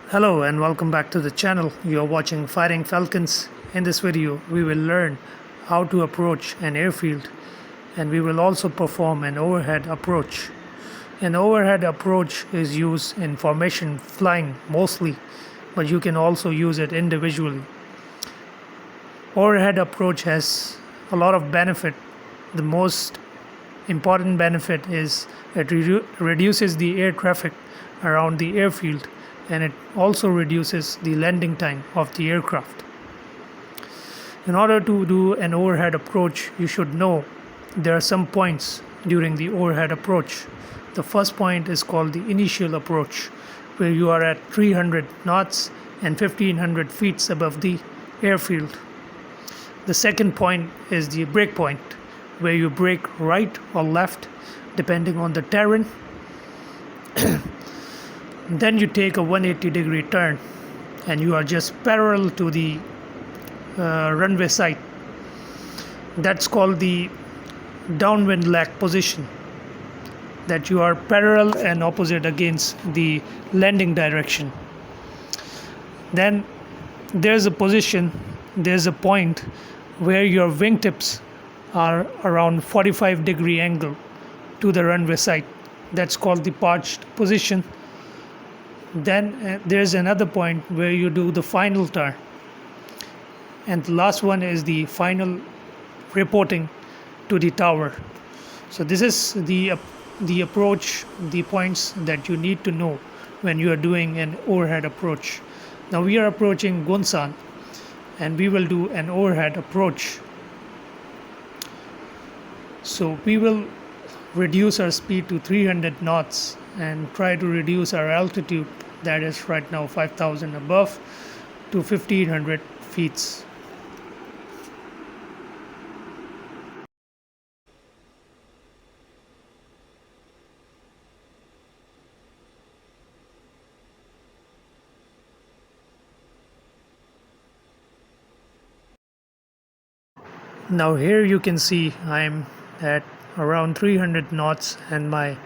Hello and welcome back to the channel. You are watching Fighting Falcons. In this video, we will learn how to approach an airfield, and we will also perform an overhead approach. An overhead approach is used in formation flying mostly, but you can also use it individually. Overhead approach has a lot of benefit. The most important benefit is it reduces the air traffic around the airfield, and it also reduces the landing time of the aircraft. In order to do an overhead approach, you should know there are some points during the overhead approach. The first point is called the initial approach, where you are at 300 knots and 1500 feet above the airfield. The second point is the brake point, where you brake right or left depending on the terrain. Then you take a 180-degree turn and you are just parallel to the runway side. That's called the downwind lag position, that you are parallel and opposite against the landing direction. Then there's a point where your wingtips are around 45-degree angle to the runway side. That's called the parched position. Then there's another point where you do the final turn, and the last one is the final reporting to the tower. So this is the approach, the points that you need to know when you are doing an overhead approach. Now we are approaching Gunsan, and we will do an overhead approach. So we will reduce our speed to 300 knots and try to reduce our altitude, that is right now 5,000 above, to 1,500 feet. Now here you can see I'm at around 300 knots and my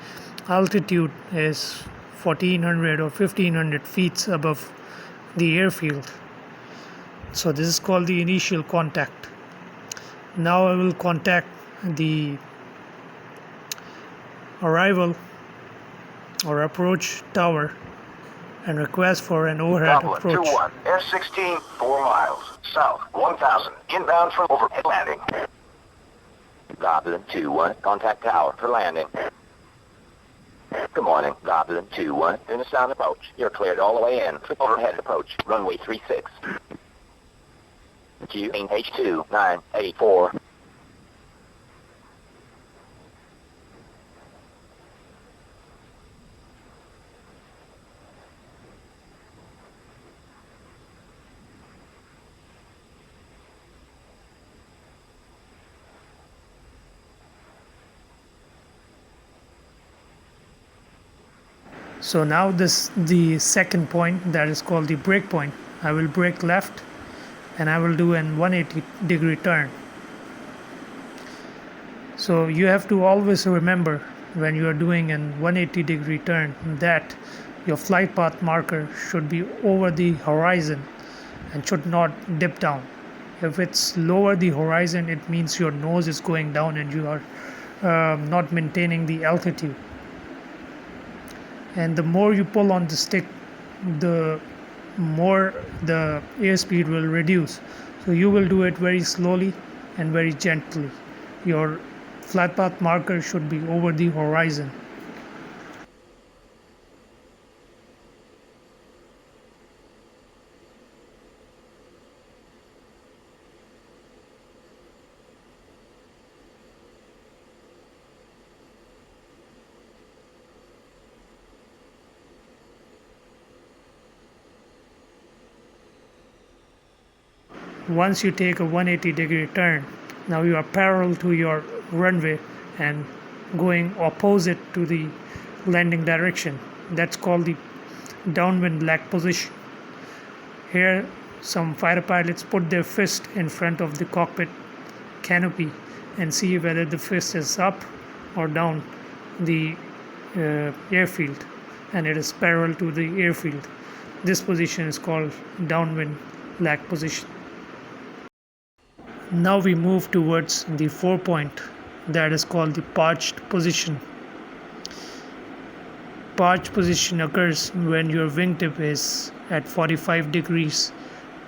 altitude is 1,400 or 1,500 feet above the airfield. So this is called the initial contact. Now I will contact the arrival or approach tower and request for an overhead approach. 2-1, F-16, 4 miles, south, 1,000, inbound from overhead landing. Goblin 2-1, contact tower for landing. Good morning, Goblin 2-1, in a sound approach. You're cleared all the way in for overhead approach, runway 36. QH2 984. So now the second point, that is called the brake point. I will brake left and I will do an 180-degree turn. So you have to always remember when you are doing an 180-degree turn that your flight path marker should be over the horizon and should not dip down. If it's lower the horizon, it means your nose is going down and you are not maintaining the altitude. And the more you pull on the stick, the more the airspeed will reduce. So you will do it very slowly and very gently. Your flight path marker should be over the horizon. Once you take a 180-degree turn, now you are parallel to your runway and going opposite to the landing direction. That's called the downwind lag position. Here some fighter pilots put their fist in front of the cockpit canopy and see whether the fist is up or down the airfield, and it is parallel to the airfield. This position is called downwind lag position. Now we move towards the 4-point, that is called the parched position. Parched position occurs when your wingtip is at 45 degrees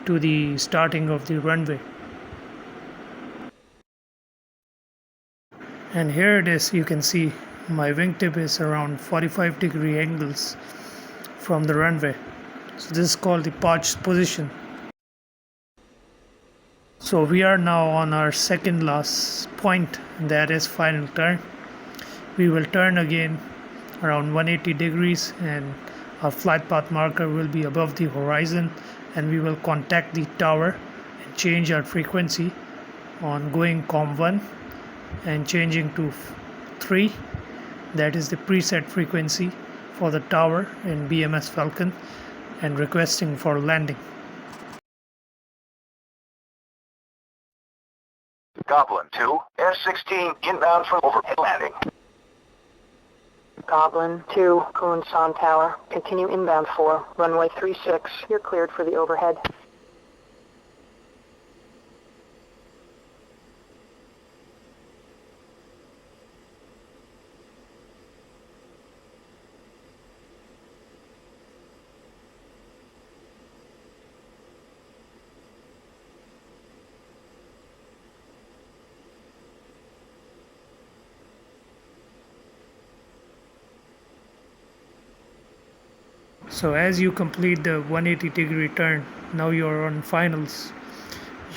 to the starting of the runway. And here it is, you can see my wingtip is around 45 degree angles from the runway. So this is called the parched position. So we are now on our second last point, that is final turn. We will turn again around 180 degrees and our flight path marker will be above the horizon, and we will contact the tower and change our frequency on going COM1 and changing to 3. That is the preset frequency for the tower in BMS Falcon, and requesting for landing. Goblin 2, F-16 inbound from overhead landing. Goblin 2, Kunshan Tower. Continue inbound for runway 36. You're cleared for the overhead. So as you complete the 180 degree turn, now you are on finals.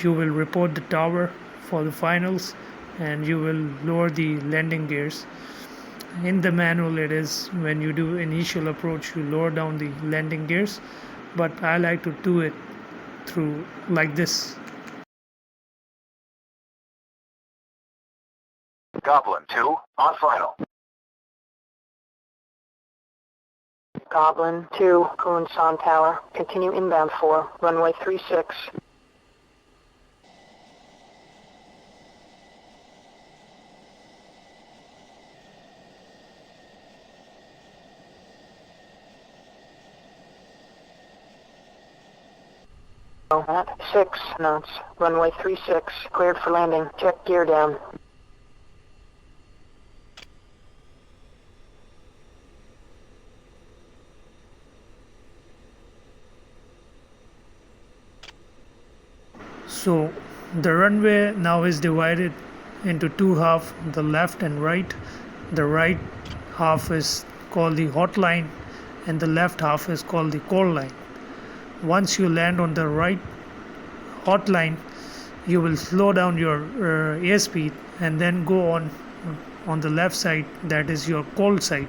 You will report the tower for the finals and you will lower the landing gears. In the manual it is when you do initial approach you lower down the landing gears, but I like to do it through like this. Goblin 2, on final. Goblin 2, Kunshan Tower. Continue inbound for runway 36. At 6 knots, runway 36, cleared for landing. Check gear down. So the runway now is divided into two halves, the left and right. The right half is called the hot line and the left half is called the cold line. Once you land on the right hot line, you will slow down your airspeed and then go on the left side, that is your cold side,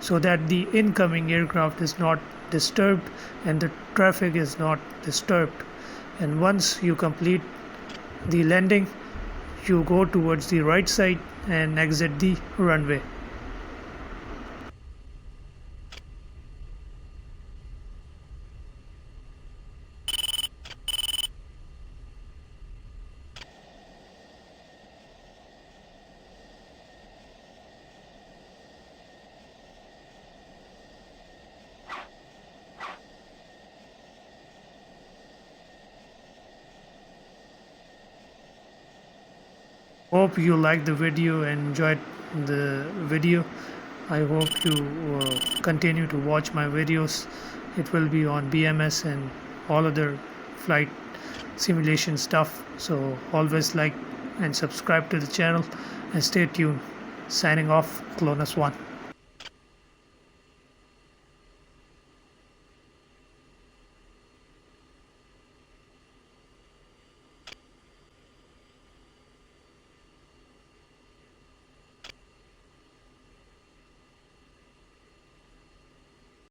so that the incoming aircraft is not disturbed and the traffic is not disturbed. And once you complete the landing, you go towards the right side and exit the runway. Hope you liked the video and enjoyed the video. I hope you continue to watch my videos. It will be on BMS and all other flight simulation stuff. So always like and subscribe to the channel and stay tuned. Signing off, Clonus1.